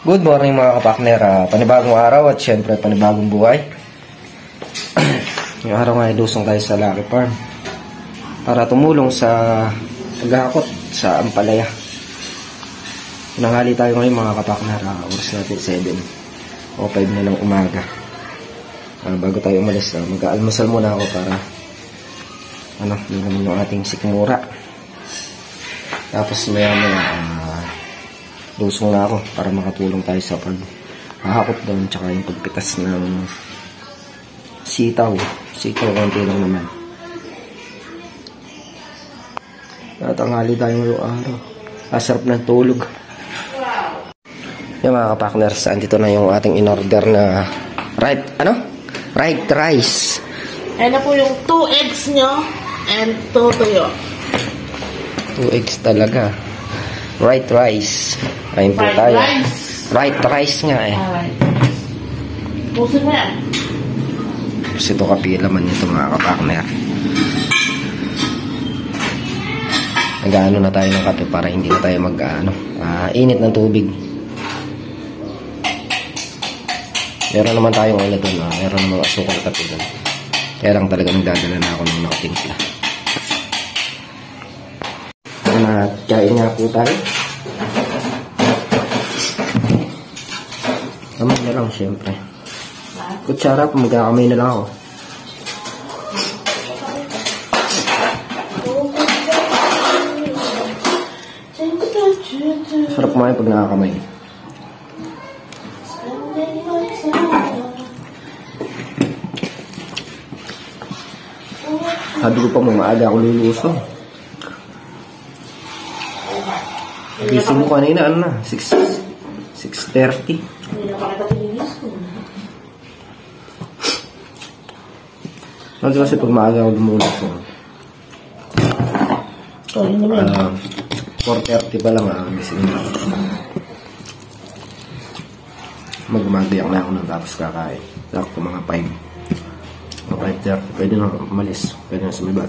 Good morning mga kapakner, panibagong araw at syempre panibagong buhay. Yung araw nga ilusong tayo sa Lucky Farm para tumulong sa paghahakot sa ampalaya. Nanghali tayo ngayon mga kapakner, oras natin 7 o 5 na ng umaga. Bago tayo umalis, mag-aalmusal muna ako para yun naman yung ating sikmura. Tapos maya lusong na ako para makatulong tayo sa paghahakot doon tsaka yung pagpitas ng sitaw konti lang naman. Natanghali tayo ngayong araw, asarap ng tulog. Yung mga kapakners, andito na yung ating in-order na right rice. Ayan na po yung 2 eggs nyo and 2 tuyo. 2 eggs talaga. Right rice. Ayun po tayo. Right rice nga eh. Alright. Pusin mo yan. Tapos ito kapila man nito mga kapakner. Nag-ano na tayo ng kape para hindi na tayo init ng tubig. Meron naman tayong doon. Meron naman asukal kape doon. Kaya lang talaga nagdadala na ako ng nakatimpla. Kain nga po tayo. Kamay na lang syempre. Kutsara po, magkakamay na lang ako. Sarap kumain pag nakakamay. Sabi ko pa maaga ako lulusong. Gising ko kanina, 6:30. Kasi pag maaga ako lumulusong. So, yun naman. 4:30 pa lang, gising na. Magmagbiyak na ako nun tapos kakain. Sakto mga 5. Mga 5:30. Pwede na umalis. Pwede na sumibat.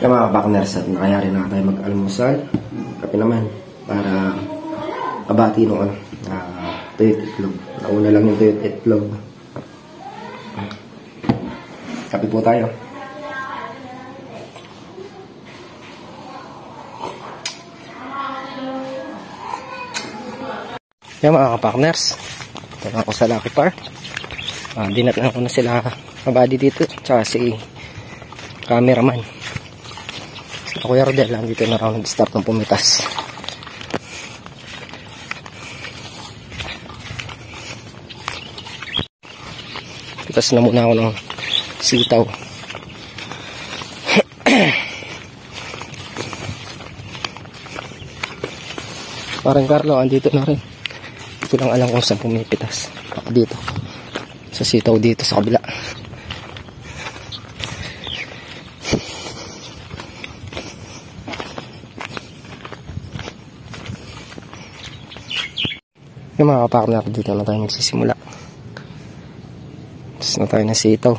Kaya mga partners, at nakayari na tayo mag-almusal. Kape naman para kabati nung tuyot itlog. Nauna lang yung tuyot itlog. Kape po tayo. Kaya mga partners, ito na ako sa Lucky Farm. Dinat na ako na sila kabady dito. Tsaka si cameraman. Ako yung Rodel, dito na raw nag-start ng pumitas. Pitas na muna ako ng sitaw. Parang Carlo, andito na rin. Hindi lang alam kung saan pumipitas. Dito. Sa sitaw dito sa kabila. Yung mga kapakner, dito na tayo magsisimula. Tapos na tayo ng sitaw.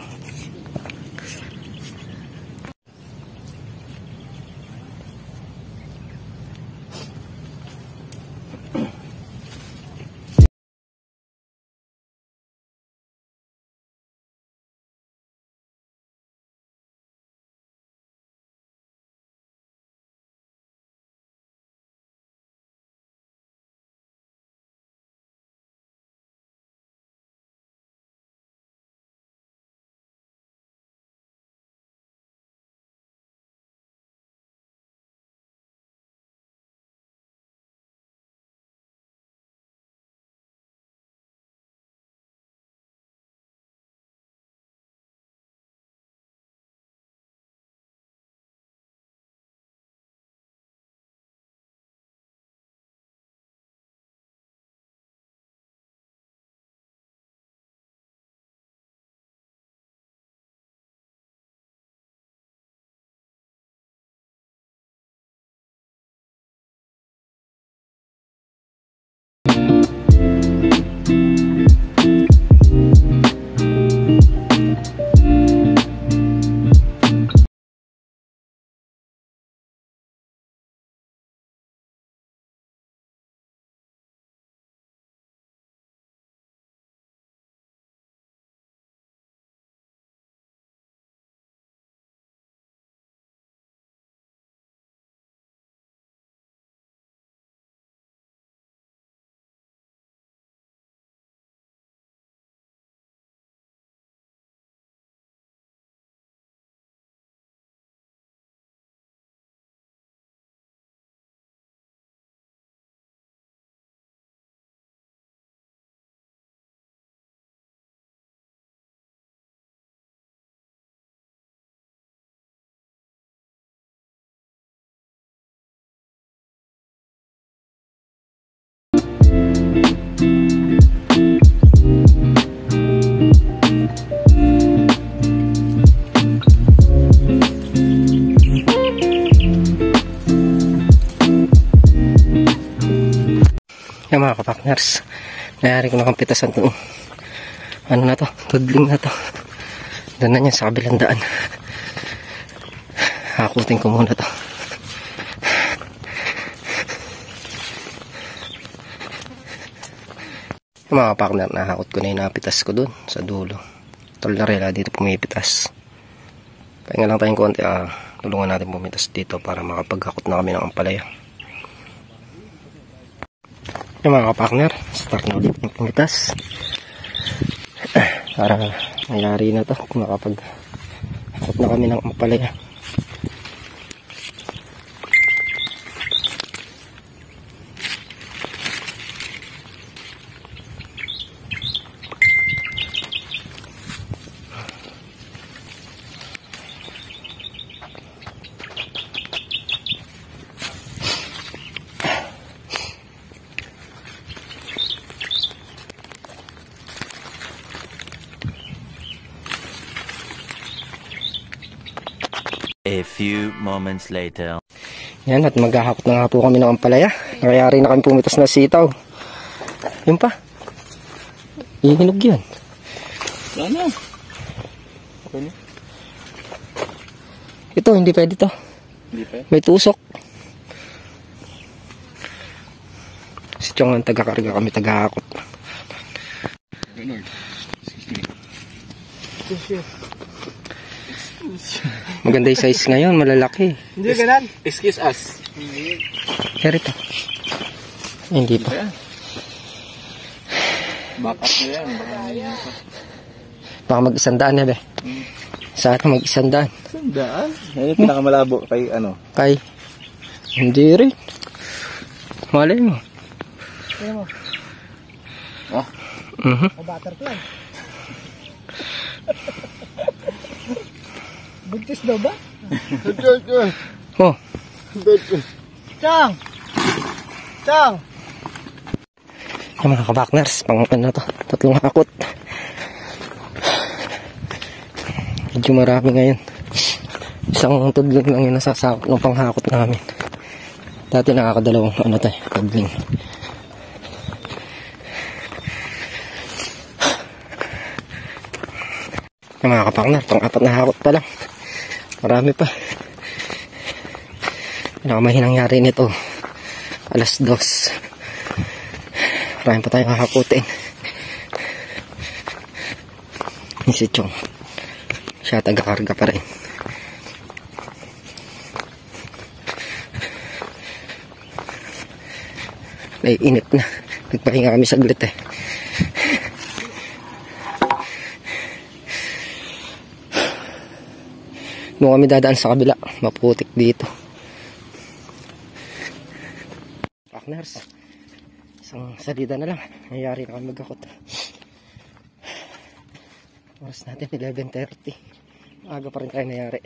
Yan mga kapakners, nayari ko na kang pitasan to. Ano na to? Tudling na to. Doon na niya sa kabilang daan. Hakutin ko muna to. Yung mga kapakner, nahakot ko na yung napitas ko doon sa dulo. Tolerela dito pumipitas. Pahinga lang tayong konti. Tulungan natin pumitas dito para makapaghakot na kami ng ampalaya. Yung mga kapakner, start na ulit yung pumitas. Para mayari na to. Makapaghakot na kami ng ampalaya. A few moments later. Yan, at maghahakot na nga po kami ng ampalaya. Nakayari na kami pumitas na sitaw. Yun pa. Ihinog yan. Ano? Okay. Ito, hindi pwede to. Hindi pa. May tusok. Si Chong ang taga-karga, kami taga-hakot. Maganda yung size ngayon, malalaki. Hindi ganun. Excuse us. Kaya rito. Hindi pa. Back up na yan. Baka mag-100 na be. Sana mag-100. Sandaan? Yan yung pinakamalabo kay ano? Kay. Hindi rin. Malay mo. Kaya mo. Oh. Butterfly. Buntis daw ba? Oh. Chang! Chang! Yung mga kabakners, pangutan na to. 3 hakot. Medyo marami ngayon. Isang tudling lang yung nasasakot ng panghakot namin. Dati nakakadalawang tudling. Yung mga kapakner, pang-4 na hakot pa lang. Marami pa. May nangyari nito. 2:00. Marami pa tayong hahakutin. Yung si Chong. Siya taga-karga pa rin. Naiinit na. Nagpahinga kami saglit eh. Nung kami dadaan sa kabila, maputik dito. Partners, isang salida na lang. Nangyari na kami maghakot. Oras natin 11:30. Maaga pa rin tayo nangyari.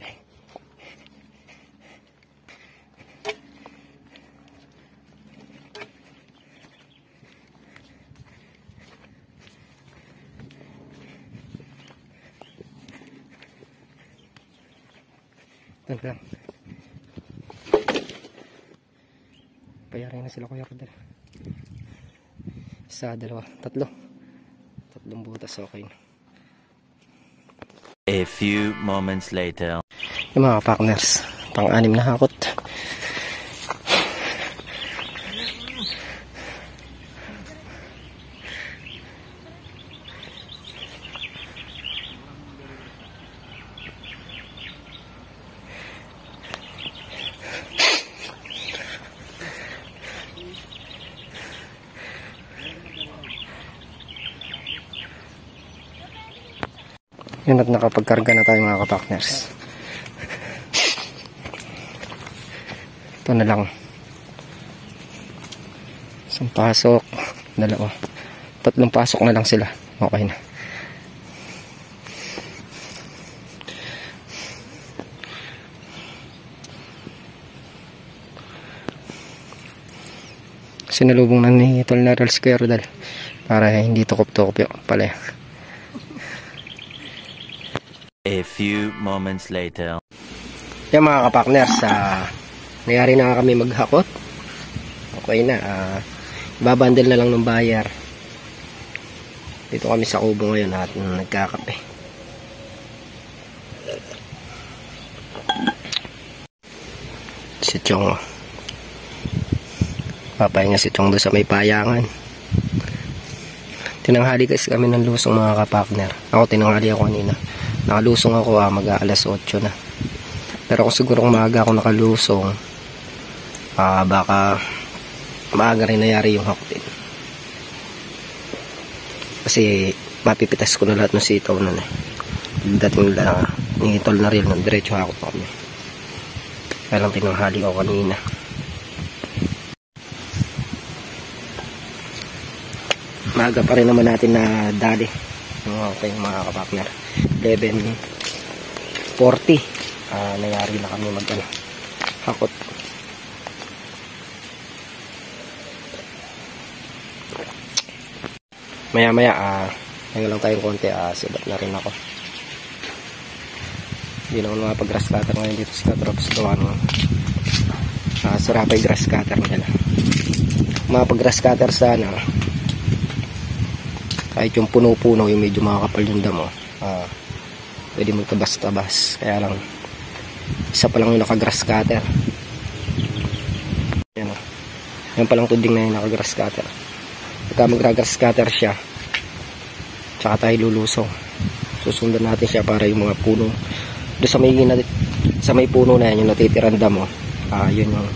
Ito lang. Payarin na sila Kuya Rodel. 1, 2, 3. 3 butas, okay. A few moments later. Yung mga partners, pang-6 na hakot. Yun at nakapagkarga na tayo mga kapakners. Ito na lang. 1 pasok, 2. 3 pasok na lang sila. Okay na. Sinalubong na ni Tol Narel Square dal para hindi tukop-tukop yung palaya. A few moments later. Yan mga kapakners, nangyari na kami maghakot. Okay na. babandel na lang ng buyer. Dito kami sa kubo ngayon at nagkakape. Si Chong, papahinga si Chong doon sa may payangan. Tinanghali kasi kami ng lusong mga kapakner. Ako tinanghali ako kanina. Nakalusong ako mag-aalas 8 na. Pero kung sigurong maaga ako nakalusong, baka maaga rin nangyari yung hakutin. Kasi mapipitas ko na lahat ng sitaw nun eh. Dating lang, nitol na rin, diretso hakot kami. Kaya lang tinanghali ako kanina. Maaga pa rin naman natin na dali. Mga kapakner. 11:40. Nangyari na kami hakot. Maya ngayon lang tayong konti. Sibat na rin ako. Hindi naman makapag-grass cutter ngayon dito sa Katrops. Gawa nung sarap ay grass cutter nila. Makapag-grass cutter sana, kahit yung puno-puno, yung medyo makakapal yung damo, pwede magtabas-tabas. Kaya lang, isa pa lang yung naka-grass cutter. Yan o. Yan palang tuding na yung naka-grass cutter. Pagka mag-grass cutter siya, tsaka tayo lulusong. Susundan natin siya para yung mga puno doon sa may puno na yan, yung natitirang damo, yun yung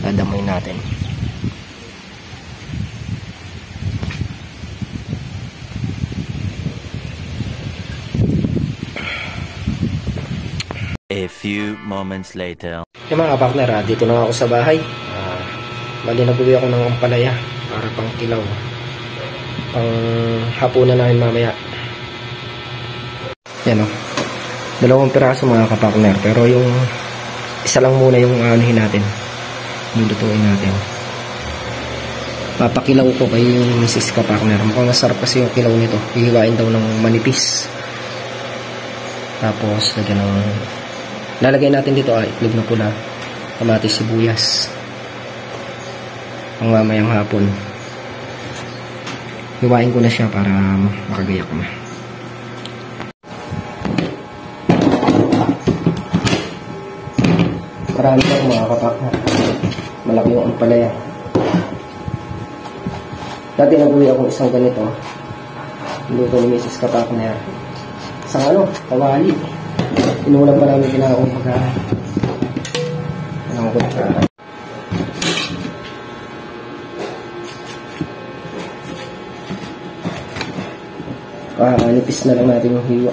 dadamoy natin. A few moments later. Yung mga kapakner, dito na ako sa bahay. Bali nagbuwi ako ng ampalaya para pang kilaw. Pang hapunan namin mamaya. Yan o. 2 piraso mga kapakner. Pero yung isa lang muna yung anuhin natin. Lulutuin natin. Papakilaw ko kay Mrs. Kapakner. Mukhang masarap kasi yung kilaw nito. Hihiwain daw ng manipis. Tapos lalagay natin dito itlog na pula, kamatis, sibuyas. Ang mamayang hapon. Hiwain ko na siya para makagayak na. Marami pa mga kapakner. Malaki yung ampalaya. Dati nag-uwi akong isang ganito. Luto ni Mrs. Kapakner. Isang kawali. Inuulam pa namin ginawang pagkain. Pinangkot ka. Nipis na lang natin yung hiwa.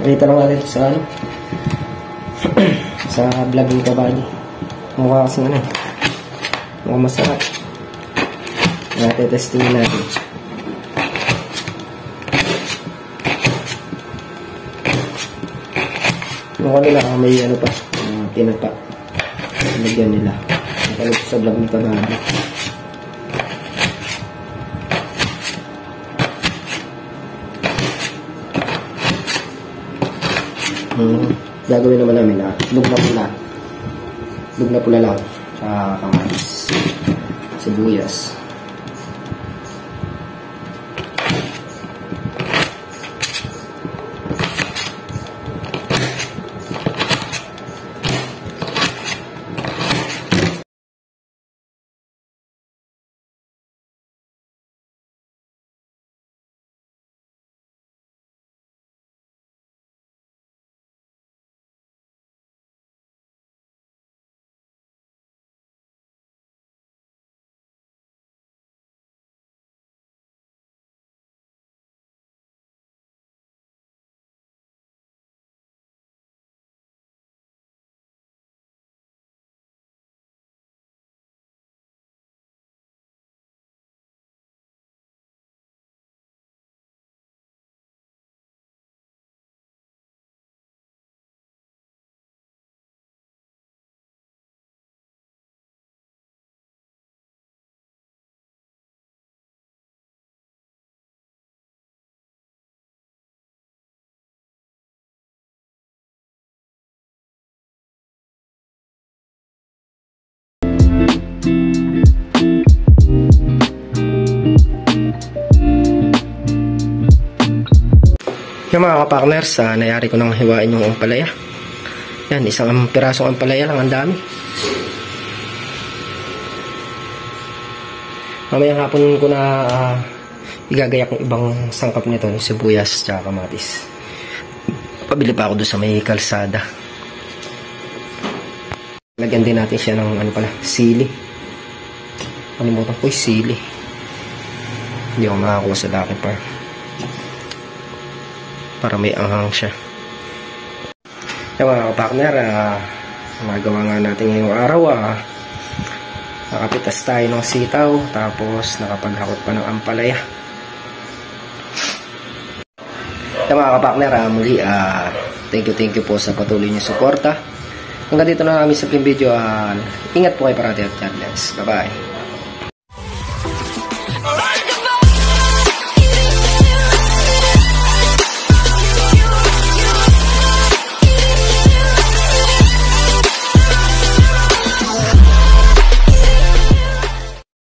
Ito lang natin sa sa vlogging kabady. Mukha kasi mukhang masarap. Testingin natin. Yung kanila may pa, tinapa. Lagyan nila. Nakalito sa vlog ni kabady. Gagawin naman namin lug na pula lang sa kamatis, sibuyas. Yung mga kapartners, nayari ko nang hiwain yung ampalaya. Yan, isang pirasong ampalaya lang, ang dami. Mamayang hapon ko na igagayak ng ibang sangkap nito, yung sibuyas tsaka kamatis. Pabili pa ako doon sa may kalsada. Lagyan din natin siya ng sili. Kalimutan ko yung sili. Hindi ako makakuha sa Lucky Par. Para may anghang siya. Yung mga partner, magawa nga natin ngayong araw. Nakapitas tayo ng sitaw, tapos nakapaghakot pa ng ampalaya. Yung mga partner, muli, thank you po sa patuloy niyong suporta. Hanggang dito na kami sa video. Ingat po kayo parati at God bless. Bye bye.